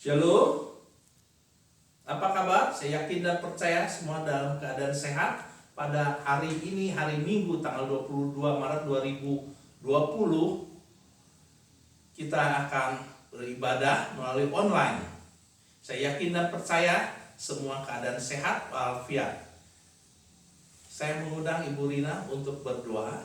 Shalom, apa kabar? Saya yakin dan percaya semua dalam keadaan sehat. Pada hari ini, hari Minggu tanggal 22 Maret 2020, kita akan beribadah melalui online. Saya yakin dan percaya semua keadaan sehat walafiat. Saya mengundang Ibu Rina untuk berdoa.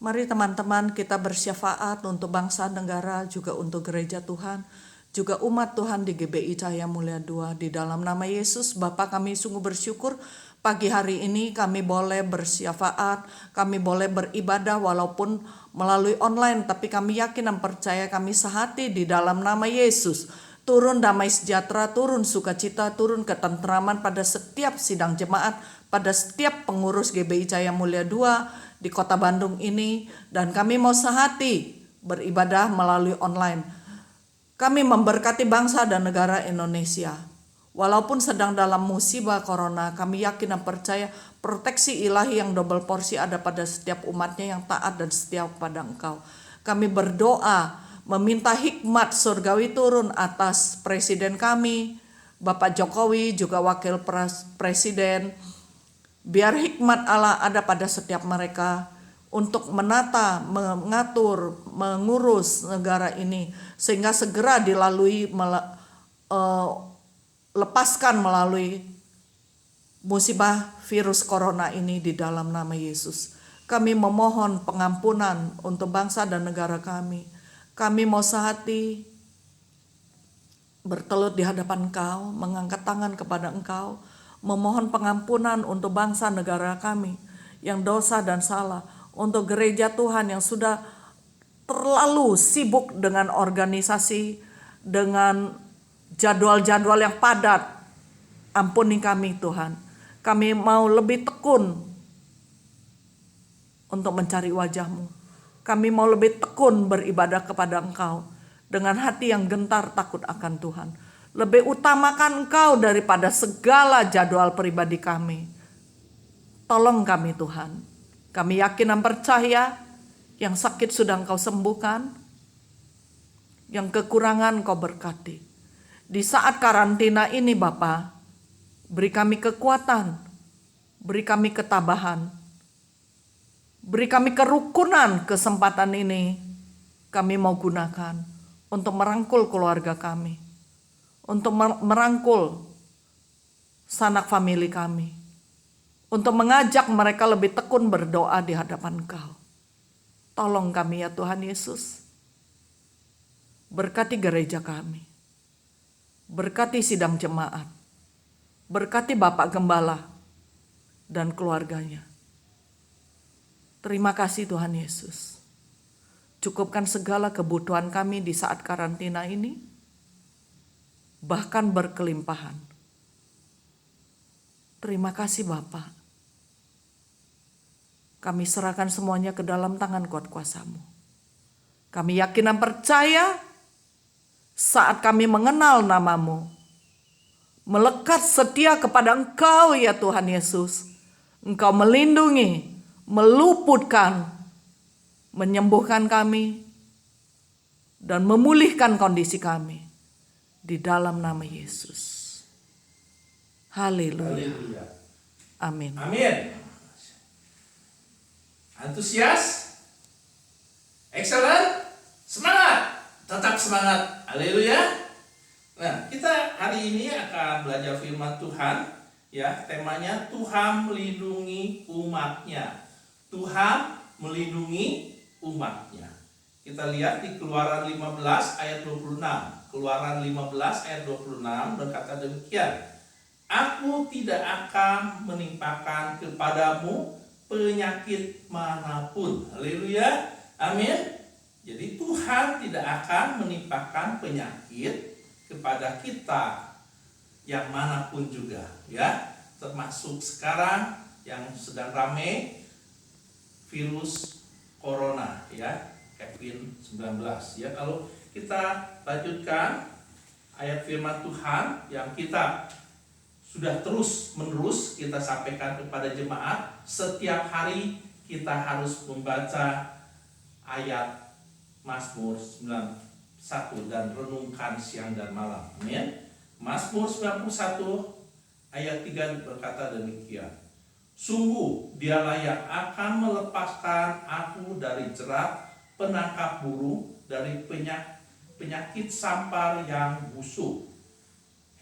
Mari teman-teman kita bersyafaat untuk bangsa, negara, juga untuk gereja Tuhan, juga umat Tuhan di GBI Cahaya Mulia 2. Di dalam nama Yesus, Bapa, kami sungguh bersyukur pagi hari ini kami boleh bersyafaat, kami boleh beribadah walaupun melalui online, tapi kami yakin dan percaya kami sehati di dalam nama Yesus. Turun damai sejahtera, turun sukacita, turun ketentraman pada setiap sidang jemaat, pada setiap pengurus GBI Cahaya Mulia 2 di Kota Bandung ini, dan kami mau sehati beribadah melalui online. Kami memberkati bangsa dan negara Indonesia. Walaupun sedang dalam musibah corona, kami yakin dan percaya proteksi ilahi yang double porsi ada pada setiap umatnya yang taat dan setia kepada Engkau. Kami berdoa meminta hikmat surgawi turun atas Presiden kami, Bapak Jokowi, juga Wakil Presiden. Biar hikmat Allah ada pada setiap mereka untuk menata, mengatur, mengurus negara ini sehingga segera dilalui, lepaskan melalui musibah virus corona ini di dalam nama Yesus. Kami memohon pengampunan untuk bangsa dan negara kami. Kami mau sehati bertelut di hadapan Engkau, mengangkat tangan kepada Engkau, memohon pengampunan untuk bangsa negara kami yang dosa dan salah, untuk gereja Tuhan yang sudah terlalu sibuk dengan organisasi, dengan jadwal-jadwal yang padat. Ampuni kami Tuhan. Kami mau lebih tekun untuk mencari wajah-Mu. Kami mau lebih tekun beribadah kepada Engkau dengan hati yang gentar takut akan Tuhan. Lebih utamakan Engkau daripada segala jadwal pribadi kami. Tolong kami Tuhan. Kami yakin dan percaya yang sakit sudah Engkau sembuhkan, yang kekurangan Engkau berkati. Di saat karantina ini Bapa, beri kami kekuatan, beri kami ketabahan, beri kami kerukunan. Kesempatan ini kami mau gunakan untuk merangkul keluarga kami, untuk merangkul sanak famili kami, untuk mengajak mereka lebih tekun berdoa di hadapan Engkau. Tolong kami ya Tuhan Yesus. Berkati gereja kami. Berkati sidang jemaat. Berkati Bapak Gembala dan keluarganya. Terima kasih Tuhan Yesus. Cukupkan segala kebutuhan kami di saat karantina ini, bahkan berkelimpahan. Terima kasih Bapak. Kami serahkan semuanya ke dalam tangan kuat kuasa-Mu. Kami yakin dan percaya saat kami mengenal nama-Mu, melekat setia kepada Engkau ya Tuhan Yesus. Engkau melindungi, meluputkan, menyembuhkan kami, dan memulihkan kondisi kami di dalam nama Yesus. Haleluya. Amin. Amin. Antusias? Excellent? Semangat? Tetap semangat. Haleluya. Nah, kita hari ini akan belajar firman Tuhan. Ya, temanya Tuhan melindungi umatnya. Tuhan melindungi umatnya. Kita lihat di Keluaran 15 ayat 26. Keluaran 15 ayat 26 berkata demikian. Aku tidak akan menimpakan kepadamu penyakit manapun. Haleluya. Amin. Jadi Tuhan tidak akan menimpakan penyakit kepada kita yang manapun juga, ya. Termasuk sekarang yang sedang ramai virus corona, ya, COVID-19, ya. Kalau kita lanjutkan ayat firman Tuhan yang kita sudah terus menerus kita sampaikan kepada jemaat, setiap hari kita harus membaca ayat Mazmur 1 dan renungkan siang dan malam. Amin. Mazmur 91 ayat 3 berkata demikian. Sungguh dialah yang akan melepaskan aku dari jerat penangkap burung, dari penyakit sampar yang busuk.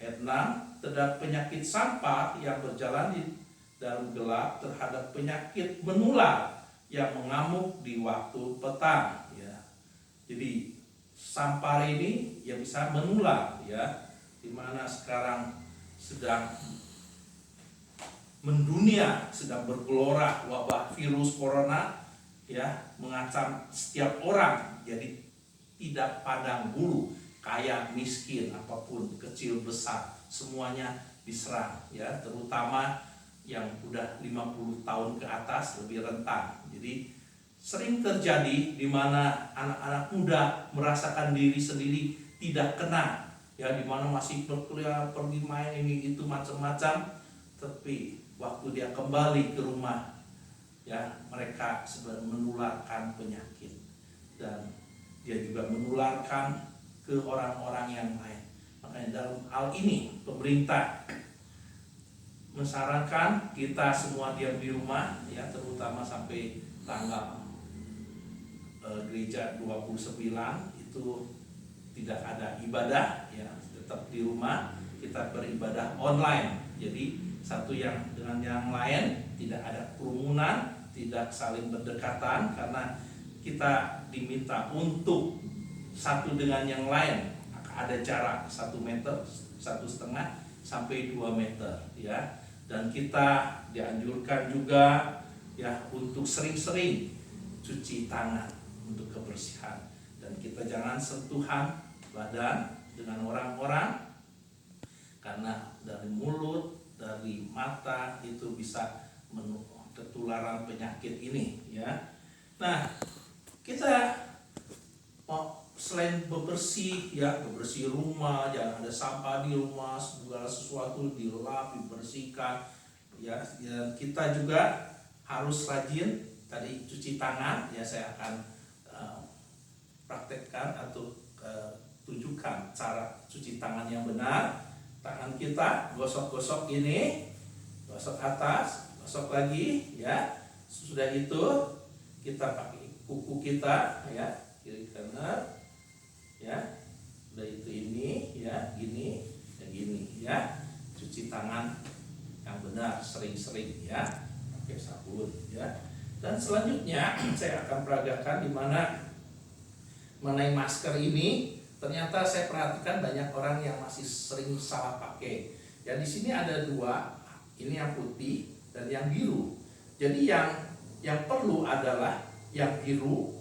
Ayat 6, terhadap penyakit sampar yang berjalan di dalam gelap, terhadap penyakit menular yang mengamuk di waktu petang. Ya. Jadi sampar ini yang bisa menular, ya, dimana sekarang sedang mendunia, sedang bergelora wabah virus corona, ya, mengacam setiap orang. Jadi tidak pandang bulu, kaya miskin, apapun, kecil besar, semuanya diserang, ya, terutama yang udah 50 tahun ke atas lebih rentan. Jadi sering terjadi di mana anak-anak muda merasakan diri sendiri tidak kena, ya, di mana masih berkuliah, pergi main ini itu macam-macam, tapi waktu dia kembali ke rumah, ya, mereka sebenarnya menularkan penyakit dan dia juga menularkan ke orang-orang yang lain. Makanya dalam hal ini pemerintah menyarankan kita semua diam di rumah, ya, terutama sampai tanggal gereja 29 itu tidak ada ibadah, ya, tetap di rumah, kita beribadah online. Jadi satu yang dengan yang lain tidak ada kerumunan, tidak saling berdekatan, karena kita diminta untuk satu dengan yang lain ada jarak 1 meter, 1,5 sampai 2 meter, ya. Dan kita dianjurkan juga, ya, untuk sering-sering cuci tangan untuk kebersihan, dan kita jangan sentuhan badan dengan orang-orang, karena dari mulut, dari mata itu bisa ketularan penyakit ini, ya. Nah, kita selain bebersih, ya, bebersih rumah, jangan ada sampah di rumah, segala sesuatu dilap, dibersihkan, ya. Dan kita juga harus rajin tadi cuci tangan, ya. Saya akan praktekkan atau tunjukkan cara cuci tangan yang benar. Tangan kita gosok-gosok ini, gosok atas, gosok lagi, ya. Sudah itu kita pakai kuku kita, ya, kiri kanan, ya. Udah itu ini, ya, gini, dan gini, ya. Cuci tangan yang benar, sering-sering, ya, pakai sabun, ya. Dan selanjutnya saya akan peragakan di mana mengenai masker ini. Ternyata saya perhatikan banyak orang yang masih sering salah pakai. Ya, di sini ada 2, ini yang putih dan yang biru. Jadi yang perlu adalah yang biru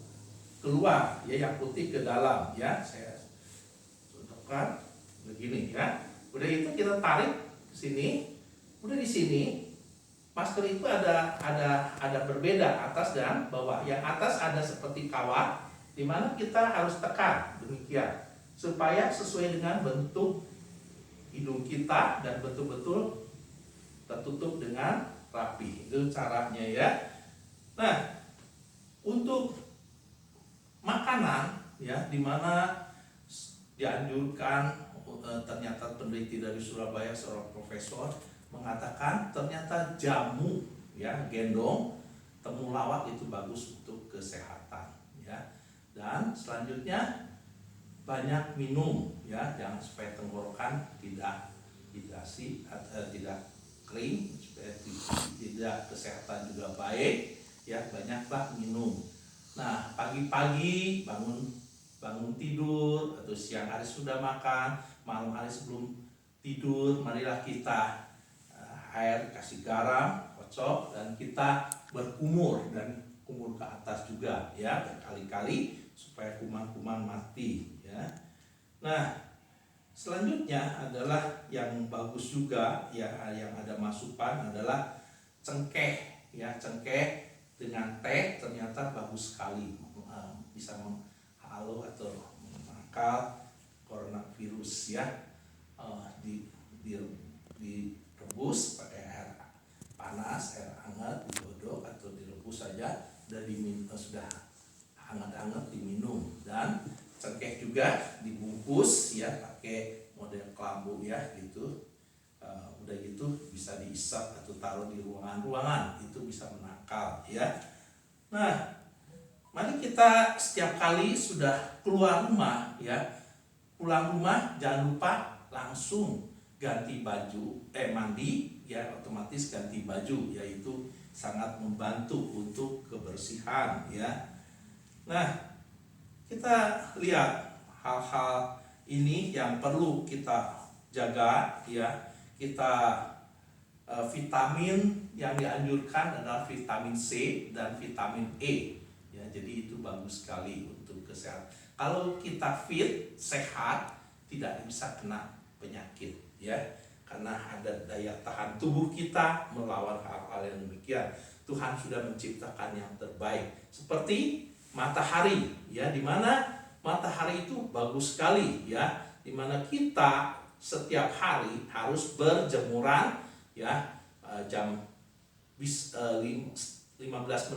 keluar, ya, yang putih ke dalam, ya. Saya contohkan begini, ya. Udah itu kita tarik ke sini. Udah di sini masker itu ada berbeda atas dan bawah. Yang atas ada seperti kawat, di mana kita harus tekan demikian supaya sesuai dengan bentuk hidung kita dan betul-betul tertutup dengan rapi. Itu caranya, ya. Nah, untuk makanan, ya, di mana dianjurkan, ternyata peneliti dari Surabaya, seorang profesor mengatakan ternyata jamu, ya, gendong, temulawak itu bagus untuk kesehatan, ya. Dan selanjutnya banyak minum, ya, jangan supaya tenggorokan tidak hidrasi, tidak kering, supaya tidak kesehatan juga baik, ya, banyaklah minum. Nah, pagi-pagi bangun tidur atau siang hari sudah makan, malam hari sebelum tidur, marilah kita air kasih garam, kocok, dan kita berkumur, dan kumur ke atas juga, ya, berkali-kali supaya kuman-kuman mati, ya. Nah, selanjutnya adalah yang bagus juga, ya, yang ada masukan adalah cengkeh, ya. Cengkeh dengan teh ternyata bagus sekali, bisa menghalau atau menangkal coronavirus, ya. Direbus pakai air panas, air hangat, digodok atau direbus saja, sudah hangat-hangat diminum. Dan cengkeh juga, dibungkus ya pakai model kelambu ya gitu. Udah gitu bisa diisap atau taruh di ruangan-ruangan, itu bisa menangkal ya. Nah, mari kita setiap kali sudah keluar rumah ya, pulang rumah jangan lupa langsung ganti baju, mandi ya, otomatis ganti baju, yaitu sangat membantu untuk kebersihan ya. Nah, kita lihat hal-hal ini yang perlu kita jaga ya. Kita vitamin yang dianjurkan adalah vitamin C dan vitamin E ya, jadi itu bagus sekali untuk kesehatan. Kalau kita fit, sehat, tidak bisa kena penyakit ya, karena ada daya tahan tubuh kita melawan hal-hal yang demikian. Tuhan sudah menciptakan yang terbaik seperti matahari ya, dimana matahari itu bagus sekali ya, dimana kita setiap hari harus berjemuran ya, jam 15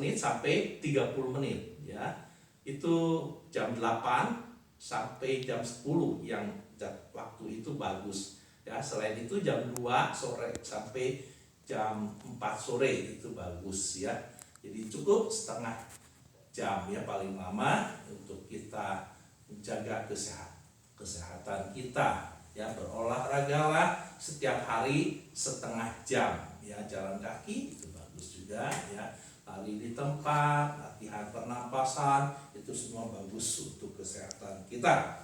menit sampai 30 menit ya, itu jam 8 sampai jam 10 yang waktu itu bagus ya. Selain itu jam 2 sore sampai jam 4 sore itu bagus ya. Jadi cukup setengah jam ya paling lama untuk kita menjaga kesehatan kita ya. Berolahragalah setiap hari setengah jam ya, jalan kaki itu bagus juga ya, lari di tempat, latihan pernapasan, itu semua bagus untuk kesehatan kita.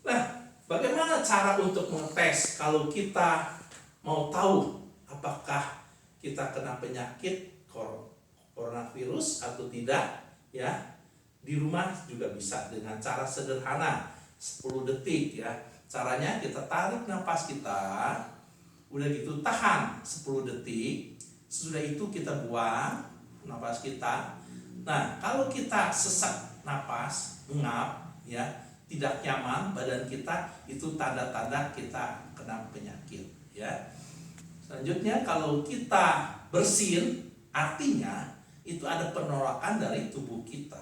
Nah, bagaimana cara untuk mengetes kalau kita mau tahu apakah kita kena penyakit coronavirus atau tidak ya? Di rumah juga bisa dengan cara sederhana, 10 detik ya. Caranya kita tarik nafas kita, udah gitu tahan 10 detik, sesudah itu kita buang nafas kita. Nah, kalau kita sesak nafas, ngap ya, tidak nyaman badan kita, itu tanda-tanda kita kena penyakit ya. Selanjutnya kalau kita bersin, artinya itu ada penolakan dari tubuh kita.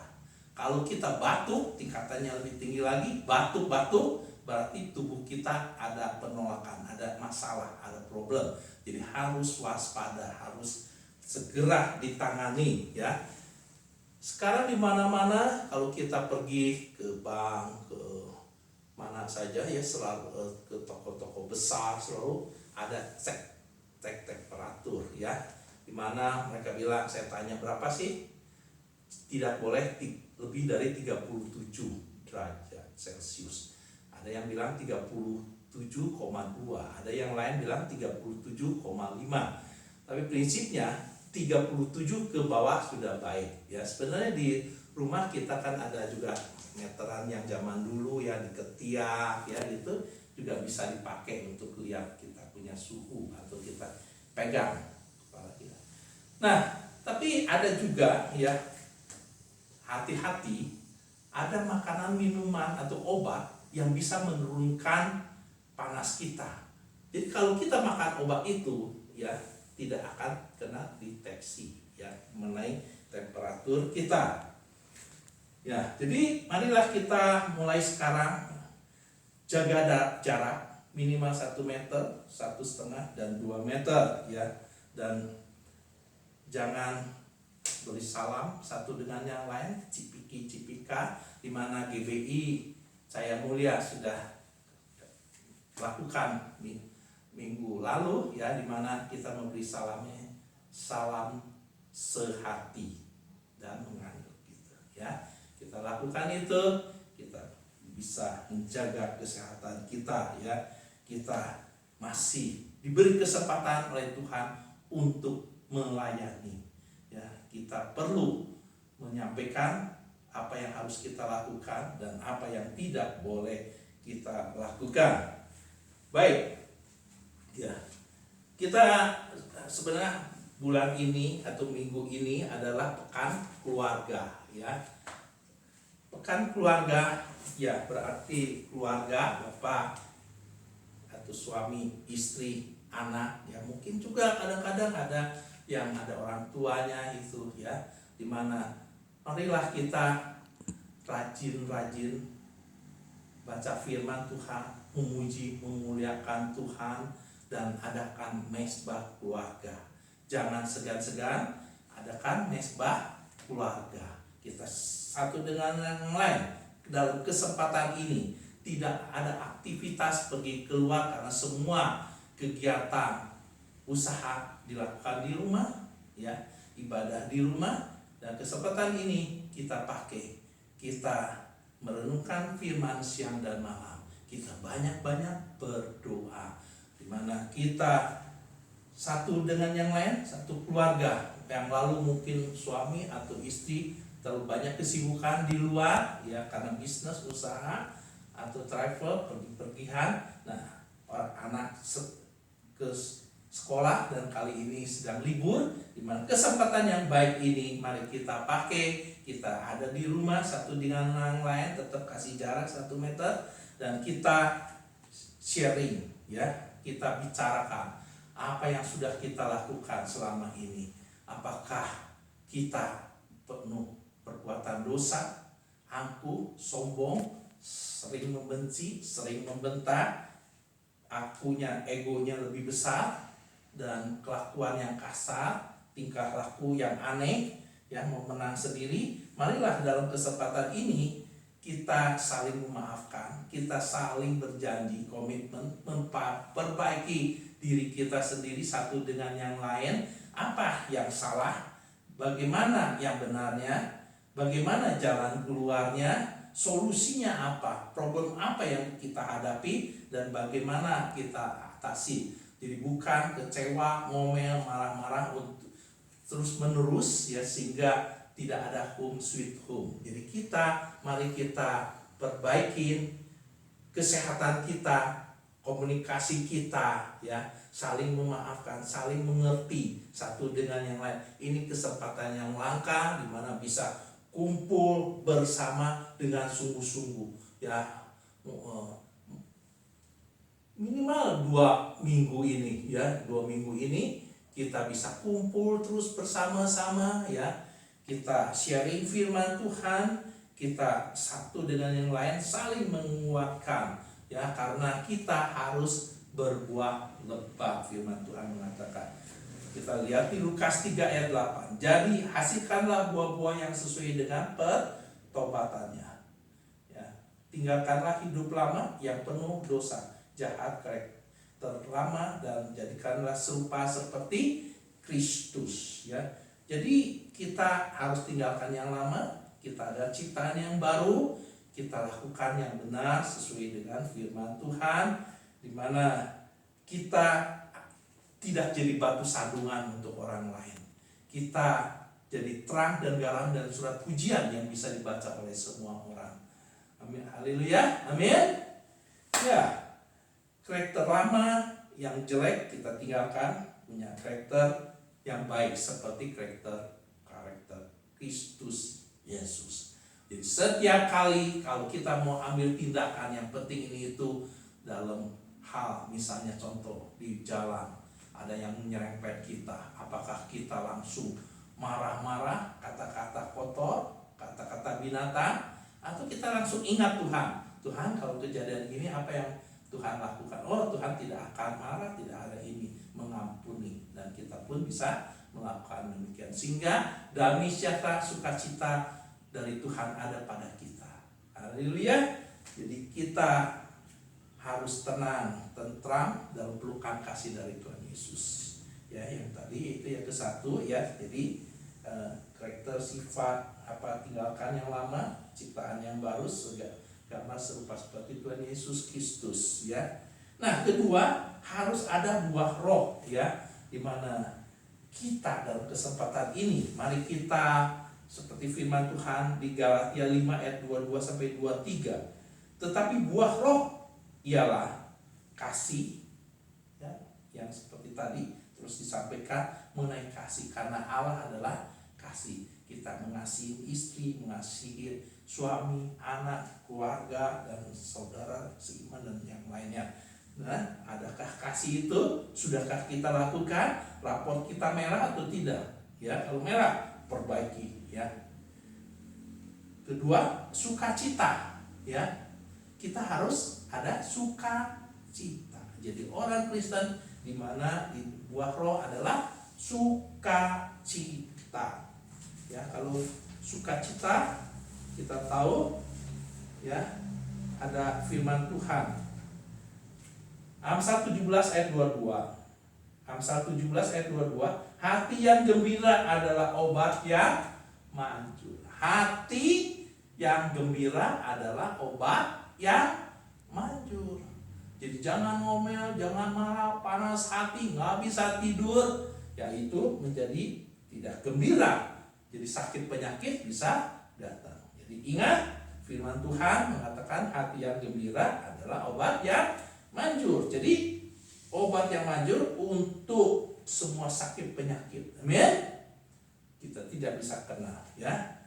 Kalau kita batuk, tingkatannya lebih tinggi lagi, batuk-batuk, berarti tubuh kita ada penolakan, ada masalah, ada problem. Jadi harus waspada, harus segera ditangani ya. Sekarang di mana-mana kalau kita pergi ke bank, ke mana saja ya, selalu ke toko-toko besar, selalu ada cek temperatur ya. Dimana mereka bilang, saya tanya berapa sih? Tidak boleh lebih dari 37 derajat Celcius. Ada yang bilang 37,2, ada yang lain bilang 37,5. Tapi prinsipnya 37 ke bawah sudah baik ya. Sebenarnya di rumah kita kan ada juga meteran yang zaman dulu ya, di ketiak ya, itu juga bisa dipakai untuk lihat kita punya suhu atau kita pegang kepala kita. Nah, tapi ada juga ya, hati-hati, ada makanan, minuman atau obat yang bisa menurunkan panas kita. Jadi kalau kita makan obat itu ya, tidak akan kena deteksi ya mengenai temperatur kita. Ya, jadi marilah kita mulai sekarang jaga jarak minimal 1 meter, 1,5 dan 2 meter ya, dan jangan beri salam satu dengan yang lain, cipika, di mana GBI Cahaya Mulia sudah lakukan minggu lalu ya, di mana kita memberi salamnya, salam sehati dan menganut gitu ya. Kita lakukan itu, kita bisa menjaga kesehatan kita ya. Kita masih diberi kesempatan oleh Tuhan untuk melayani ya. Kita perlu menyampaikan apa yang harus kita lakukan dan apa yang tidak boleh kita lakukan. Baik ya, kita sebenarnya bulan ini atau minggu ini adalah pekan keluarga ya. Pekan keluarga ya, berarti keluarga, bapak atau suami, istri, anak ya. Mungkin juga kadang-kadang ada yang ada orang tuanya itu ya, dimana marilah kita rajin baca firman Tuhan, memuji, memuliakan Tuhan, dan adakan mesbah keluarga. Jangan segan-segan adakan mesbah keluarga. Kita satu dengan yang lain dalam kesempatan ini. Tidak ada aktivitas pergi keluar karena semua kegiatan usaha dilakukan di rumah, ya, ibadah di rumah. Dan kesempatan ini kita pakai, kita merenungkan firman siang dan malam. Kita banyak-banyak berdoa, di mana kita satu dengan yang lain, satu keluarga. Yang lalu mungkin suami atau istri terlalu banyak kesibukan di luar, ya, karena bisnis, usaha, atau travel, pergi-pergian. Nah, anak ke sekolah dan kali ini sedang libur, di mana kesempatan yang baik ini mari kita pakai. Kita ada di rumah satu dengan yang lain, tetap kasih jarak 1 meter, dan kita sharing, ya, kita bicarakan apa yang sudah kita lakukan selama ini. Apakah kita penuh perbuatan dosa, angkuh, sombong, sering membenci, sering membentak, akunya, egonya lebih besar, dan kelakuan yang kasar, tingkah laku yang aneh, yang mau menang sendiri. Marilah dalam kesempatan ini kita saling memaafkan, kita saling berjanji, komitmen, memperbaiki diri kita sendiri satu dengan yang lain. Apa yang salah, bagaimana yang benarnya, bagaimana jalan keluarnya, solusinya apa, problem apa yang kita hadapi, dan bagaimana kita atasi. Jadi bukan kecewa, ngomel, marah-marah untuk terus menerus, ya, sehingga tidak ada home sweet home. Jadi mari kita perbaikin kesehatan kita, komunikasi kita, ya, saling memaafkan, saling mengerti satu dengan yang lain. Ini kesempatan yang langka di mana bisa kumpul bersama dengan sungguh-sungguh, ya, minimal 2 minggu ini, ya, 2 minggu ini kita bisa kumpul terus bersama-sama, ya, kita sharing firman Tuhan, kita satu dengan yang lain saling menguatkan, ya, karena kita harus berbuah lebat. Firman Tuhan mengatakan, kita lihat di Lukas 3 ayat 8, jadi hasilkanlah buah-buah yang sesuai dengan pertobatannya, ya, tinggalkanlah hidup lama yang penuh dosa, jahat, karakter lama, dan jadikanlah serupa seperti Kristus, ya. Jadi kita harus tinggalkan yang lama, kita ada ciptaan yang baru, kita lakukan yang benar sesuai dengan firman Tuhan, di mana kita tidak jadi batu sandungan untuk orang lain. Kita jadi terang dan garam dan surat pujian yang bisa dibaca oleh semua orang. Amin, haleluya, amin. Ya, karakter lama yang jelek kita tinggalkan, punya karakter yang baik seperti karakter Kristus Yesus. Jadi setiap kali kalau kita mau ambil tindakan, yang penting ini itu dalam hal, misalnya contoh di jalan ada yang menyerempet kita, apakah kita langsung marah-marah, kata-kata kotor, kata-kata binatang, atau kita langsung ingat Tuhan, kalau kejadian ini apa yang Tuhan lakukan? Oh, Tuhan tidak akan marah, tidak ada ini, mengampuni, dan kita pun bisa melakukan demikian, sehingga damai sejahtera, sukacita dari Tuhan ada pada kita. Haleluya. Jadi kita harus tenang, tentram dalam pelukan kasih dari Tuhan Yesus. Ya, yang tadi itu yang ke-1, ya. Jadi karakter, sifat, tinggalkan yang lama, ciptaan yang baru, gambar serupa seperti Tuhan Yesus Kristus, ya. Nah, kedua, harus ada buah roh, ya, di mana kita dalam kesempatan ini, mari kita seperti firman Tuhan di Galatia 5 ayat 22 sampai 23. Tetapi buah roh ialah kasih, ya, yang seperti tadi terus disampaikan mengenai kasih, karena Allah adalah kasih. Kita mengasihi istri, mengasihi suami, anak, keluarga, dan saudara seiman dan yang lainnya. Nah, adakah kasih itu? Sudahkah kita lakukan? Rapor kita merah atau tidak? Ya, kalau merah, perbaiki, ya. Kedua, sukacita, ya. kita harus ada sukacita. Jadi orang Kristen di mana di buah roh adalah sukacita. Ya, kalau sukacita kita tahu ya ada firman Tuhan. Amsal 17 ayat 22. Amsal 17 ayat 22, hati yang gembira adalah obat yang manjur. Hati yang gembira adalah obat yang manjur. Jadi jangan ngomel, jangan marah, panas hati, nggak bisa tidur, yaitu menjadi tidak gembira. Jadi sakit penyakit bisa datang. Jadi ingat, firman Tuhan mengatakan hati yang gembira adalah obat yang manjur. Jadi obat yang manjur untuk semua sakit penyakit. Amin. Kita tidak bisa kena, ya.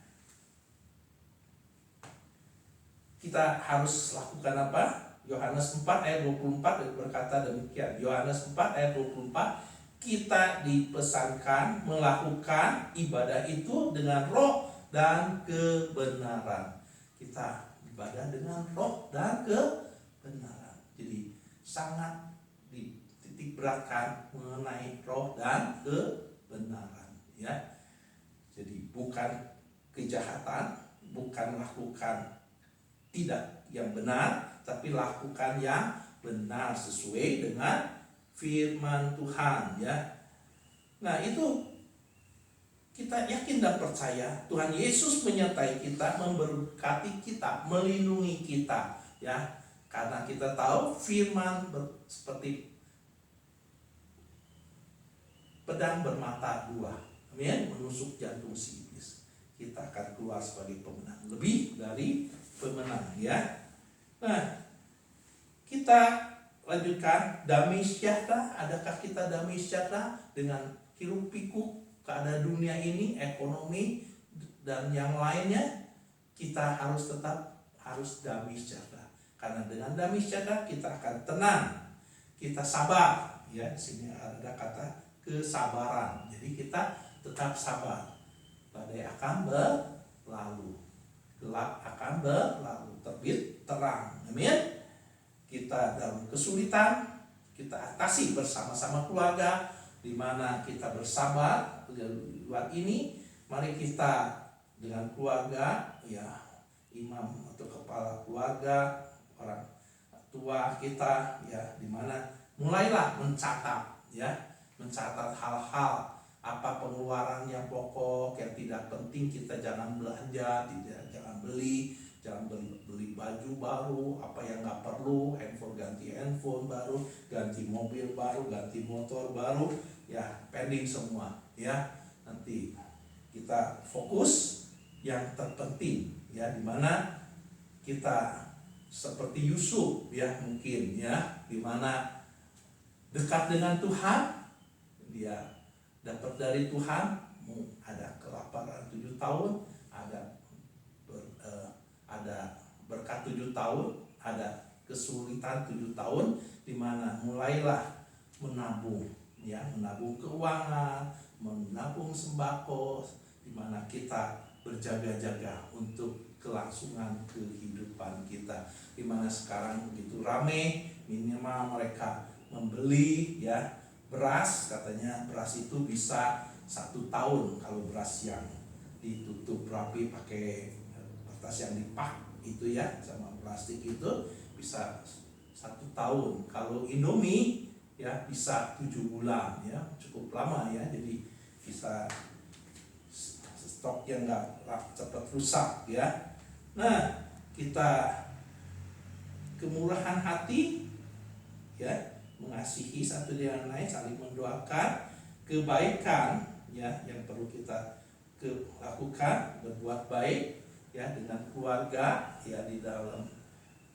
Kita harus lakukan apa? Yohanes 4 ayat 24 berkata demikian. Yohanes 4 ayat 24, kita dipesankan melakukan ibadah itu dengan roh dan kebenaran. Kita ibadah dengan roh dan kebenaran. Jadi sangat dititik beratkan mengenai roh dan kebenaran, ya. Jadi bukan kejahatan, bukan lakukan tidak yang benar, tapi lakukan yang benar sesuai dengan firman Tuhan, ya. Nah, itu kita yakin dan percaya Tuhan Yesus menyertai kita, memberkati kita, melindungi kita, ya. Karena kita tahu firman seperti pedang bermata dua, amin, menusuk jantung si iblis. Kita akan keluar sebagai pemenang, lebih dari pemenang, ya. Nah, kita lanjutkan, damai sejahtera. Adakah kita damai sejahtera dengan hiruk pikuk keadaan dunia ini, ekonomi dan yang lainnya? Kita harus tetap damai sejahtera. Karena dengan damai sejahtera kita akan tenang, kita sabar, ya. Sini ada kata kesabaran. Jadi kita tetap sabar. Badai akan berlalu, gelap akan berlalu, terbit terang, amin. Kita dalam kesulitan, kita atasi bersama-sama keluarga, di mana kita bersabar lewat ini. Mari kita dengan keluarga, ya, imam atau kepala keluarga, orang tua kita, ya, di mana mulailah mencatat, ya, mencatat hal-hal apa pengeluaran yang pokok, yang tidak penting kita jangan belanja, jangan beli baju baru, apa yang nggak perlu, ganti handphone baru, ganti mobil baru, ganti motor baru, ya, pending semua, ya. Nanti kita fokus yang terpenting, ya, dimana kita seperti Yusuf, ya, mungkin, ya, dimana dekat dengan Tuhan, dia dapat dari Tuhan, ada kelaparan 7 tahun, ada berkat 7 tahun, ada kesulitan 7 tahun, di mana mulailah menabung, ya, menabung keuangan, menabung sembako, di mana kita berjaga-jaga untuk kelangsungan kehidupan kita. Di mana sekarang begitu ramai, minimal mereka membeli, ya, beras, katanya beras itu bisa 1 tahun kalau beras yang ditutup rapi pakai kertas yang dipak itu, ya, sama plastik itu bisa 1 tahun. Kalau Indomie, ya, bisa 7 bulan, ya, cukup lama, ya. Jadi bisa stok yang nggak cepat rusak, ya. Nah, kita kemurahan hati, ya, mengasihi satu dengan lain, saling mendoakan, kebaikan, ya, yang perlu kita lakukan, berbuat baik, ya, dengan keluarga, ya, di dalam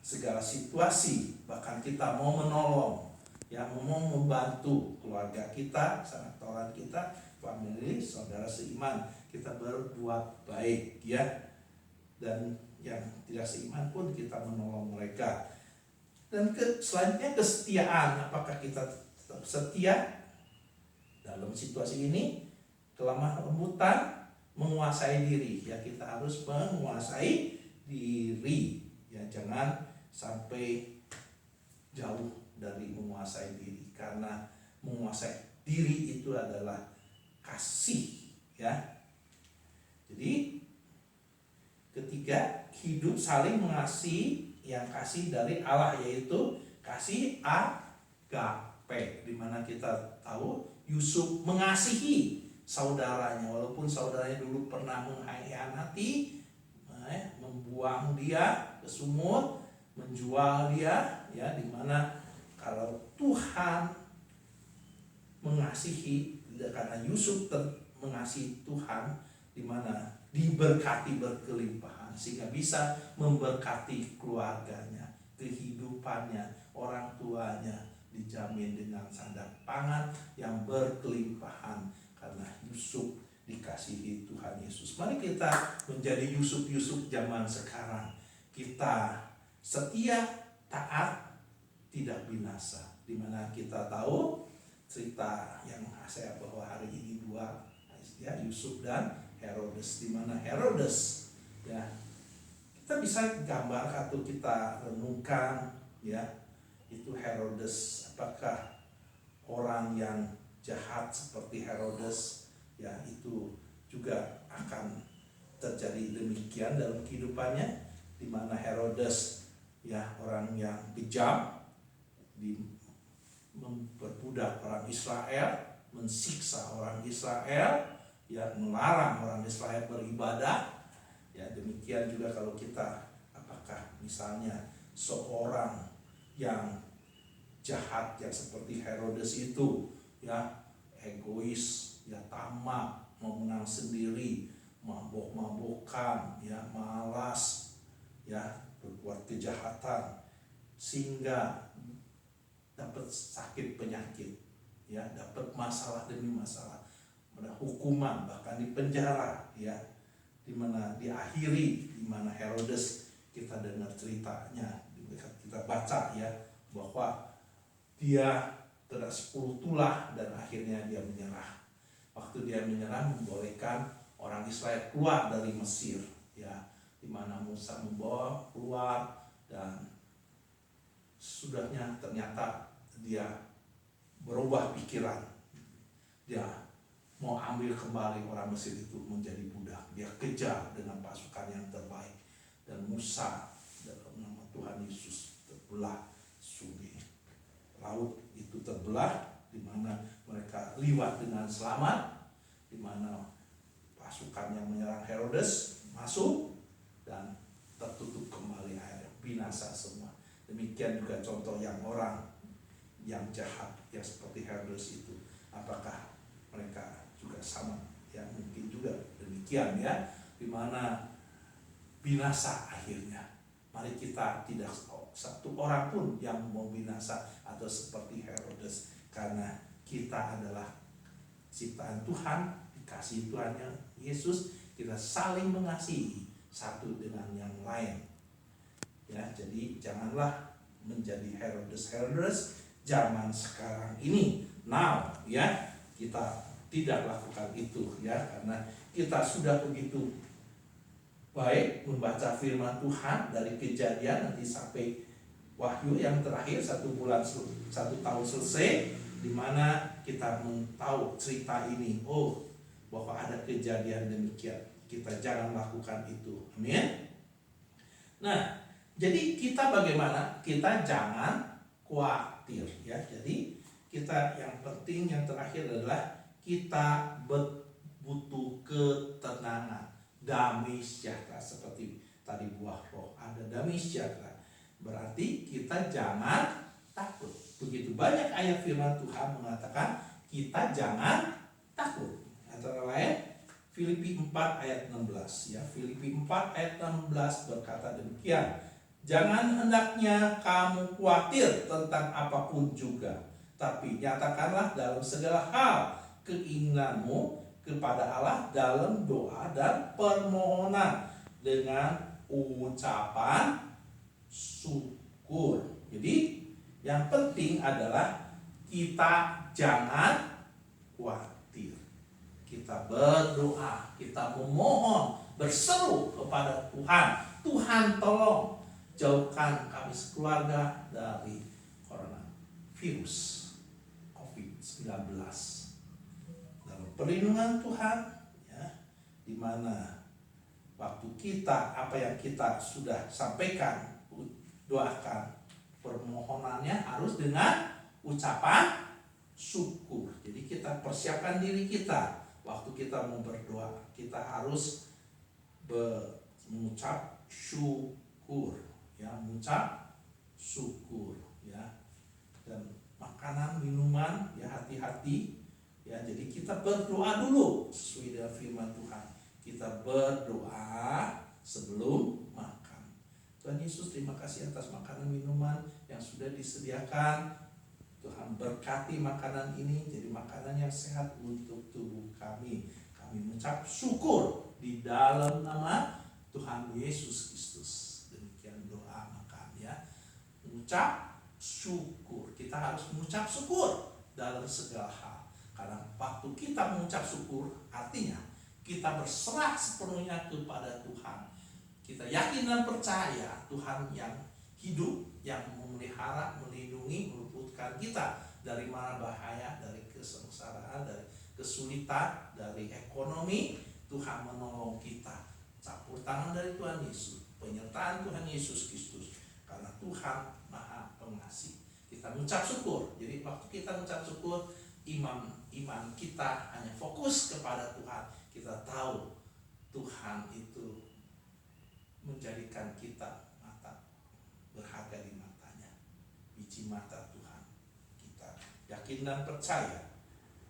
segala situasi. Bahkan kita mau menolong, ya, mau membantu keluarga kita, sanak tauran kita, famili, saudara seiman, kita berbuat baik, ya. Dan yang tidak seiman pun kita menolong mereka. Dan selanjutnya kesetiaan. Apakah kita tetap setia dalam situasi ini? Kelemah lembutan, menguasai diri, ya, kita harus menguasai diri, ya, jangan sampai jauh dari menguasai diri, karena menguasai diri itu adalah kasih, ya. Jadi ketiga, hidup saling mengasihi, yang kasih dari Allah, yaitu kasih agape, di mana kita tahu Yusuf mengasihi saudaranya, walaupun saudaranya dulu pernah mengkhianati, membuang dia ke sumur, menjual dia, ya, dimana kalau Tuhan mengasihi, karena Yusuf mengasihi Tuhan, dimana diberkati berkelimpahan sehingga bisa memberkati keluarganya, kehidupannya, orang tuanya dijamin dengan sandang pangan yang berkelimpahan karena Yusuf dikasihi Tuhan Yesus. Mari kita menjadi Yusuf-Yusuf zaman sekarang. Kita setia, taat, tidak binasa. Dimana kita tahu cerita yang saya bawa hari ini dua, ya, Yusuf dan Herodes. Dimana Herodes, ya, kita bisa gambar atau kita renungkan, ya, itu Herodes. Apakah orang yang jahat seperti Herodes, ya, itu juga akan terjadi demikian dalam kehidupannya, di mana Herodes, ya, orang yang kejam, memperbudak orang Israel, mensiksa orang Israel, ya, melarang orang Israel beribadah. Ya, demikian juga kalau kita, apakah misalnya seorang yang jahat yang seperti Herodes itu, ya, egois, ya, tamak, mau menang sendiri, mabok-mabokan, ya, malas, ya, berbuat kejahatan sehingga dapat sakit penyakit, ya, dapat masalah demi masalah, ada hukuman, bahkan di penjara, ya, dimana diakhiri, dimana Herodes, kita dengar ceritanya, kita baca, ya, bahwa dia kena 10 tulah dan akhirnya dia menyerah. Waktu dia menyerah, membolehkan orang Israel keluar dari Mesir, ya, dimana Musa membawa keluar, dan sudahnya ternyata dia berubah pikiran. Dia mau ambil kembali orang Mesir itu menjadi budak. Dia kejar dengan pasukan yang terbaik, dan Musa dalam nama Tuhan Yesus terbelah sungai. Laut itu terbelah, di mana mereka liwat dengan selamat, di mana pasukan yang menyerang Herodes masuk dan tertutup kembali air, binasa semua. Demikian juga contoh yang orang yang jahat yang seperti Herodes itu, apakah mereka juga sama? Ya, mungkin juga demikian, ya, di mana binasa akhirnya. Mari kita tidak satu orang pun yang mau binasa atau seperti Herodes, karena kita adalah ciptaan Tuhan, dikasih Tuhannya Yesus, kita saling mengasihi satu dengan yang lain, ya. Jadi janganlah menjadi Herodes zaman sekarang ini. Now, ya, kita tidak lakukan itu, ya, karena kita sudah begitu baik membaca firman Tuhan dari Kejadian nanti sampai Wahyu yang terakhir, 1 tahun selesai, di mana kita tahu cerita ini, oh, bahwa ada kejadian demikian. Kita jangan lakukan itu. Amin. Nah, jadi kita bagaimana? Kita jangan khawatir, ya. Jadi kita yang penting, yang terakhir adalah kita butuh ketenangan, damai sejahtera, seperti tadi buah roh, ada damai sejahtera. Berarti kita jangan takut. Begitu banyak ayat firman Tuhan mengatakan kita jangan takut. Antara lain Filipi 4 ayat 16, ya. Filipi 4 ayat 16 berkata demikian. Jangan hendaknya kamu khawatir tentang apapun juga, tapi nyatakanlah dalam segala hal keinginanmu kepada Allah dalam doa dan permohonan dengan ucapan syukur. Jadi yang penting adalah kita jangan khawatir. Kita berdoa, kita memohon, berseru kepada Tuhan. Tuhan tolong, jauhkan kami sekeluarga dari coronavirus COVID-19. Dalam perlindungan Tuhan, ya, di mana waktu kita, apa yang kita sudah sampaikan, doakan, permohonannya harus dengan ucapan syukur. Jadi kita persiapkan diri kita waktu kita mau berdoa, kita harus mengucap syukur, ya, mengucap syukur, ya. Dan makanan, minuman, ya, hati-hati, ya. Jadi kita berdoa dulu sesuai dengan firman Tuhan. Kita berdoa sebelum makan. Tuhan Yesus, terima kasih atas makanan minuman yang sudah disediakan. Tuhan berkati makanan ini jadi makanan yang sehat untuk tubuh kami. Kami mengucap syukur di dalam nama Tuhan Yesus Kristus. Demikian doa makan, ya. Mengucap syukur. Kita harus mengucap syukur dalam segala hal. Karena waktu kita mengucap syukur, artinya kita berserah sepenuhnya kepada Tuhan. Kita yakin dan percaya Tuhan yang hidup, yang memelihara, melindungi, meluputkan kita dari mara bahaya, dari kesengsaraan, dari kesulitan, dari ekonomi. Tuhan menolong kita. Campur tangan dari Tuhan Yesus, penyertaan Tuhan Yesus Kristus. Karena Tuhan Maha Pengasih. Kita mengucap syukur. Jadi waktu kita mengucap syukur, iman kita hanya fokus kepada Tuhan. Kita tahu Tuhan itu menjadikan kita mata berharga di matanya, biji mata Tuhan. Kita yakin dan percaya.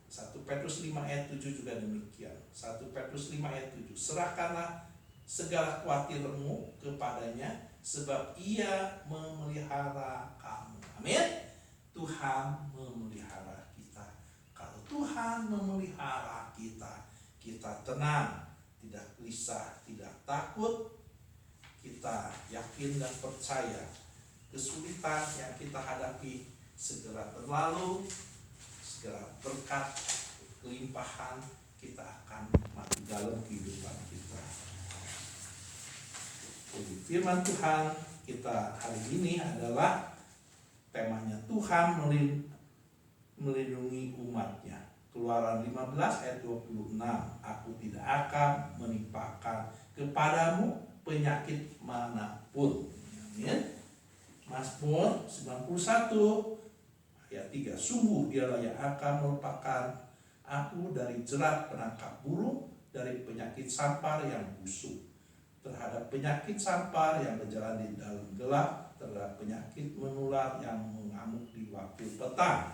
1 Petrus 5 ayat 7 juga demikian. 1 Petrus 5 ayat 7. Serahkanlah segala khawatirmu kepadanya, sebab ia memelihara kamu. Amin. Tuhan memelihara kita. Kalau Tuhan memelihara kita, kita tenang, tidak gelisah, tidak takut. Kita yakin dan percaya kesulitan yang kita hadapi segera berlalu, segera berkat kelimpahan kita akan nikmati dalam kehidupan kita. Jadi firman Tuhan kita hari ini adalah temanya Tuhan melindungi umatnya. Keluaran 15 ayat 26. Aku tidak akan menimpakan kepadamu penyakit manapun. Amin. Mazmur 91 ayat 3. Sungguh dialah yang akan melepaskan aku dari jerat penangkap burung, dari penyakit sampar yang busuk, terhadap penyakit sampar yang berjalan di dalam gelap, terhadap penyakit menular yang mengamuk di waktu petang.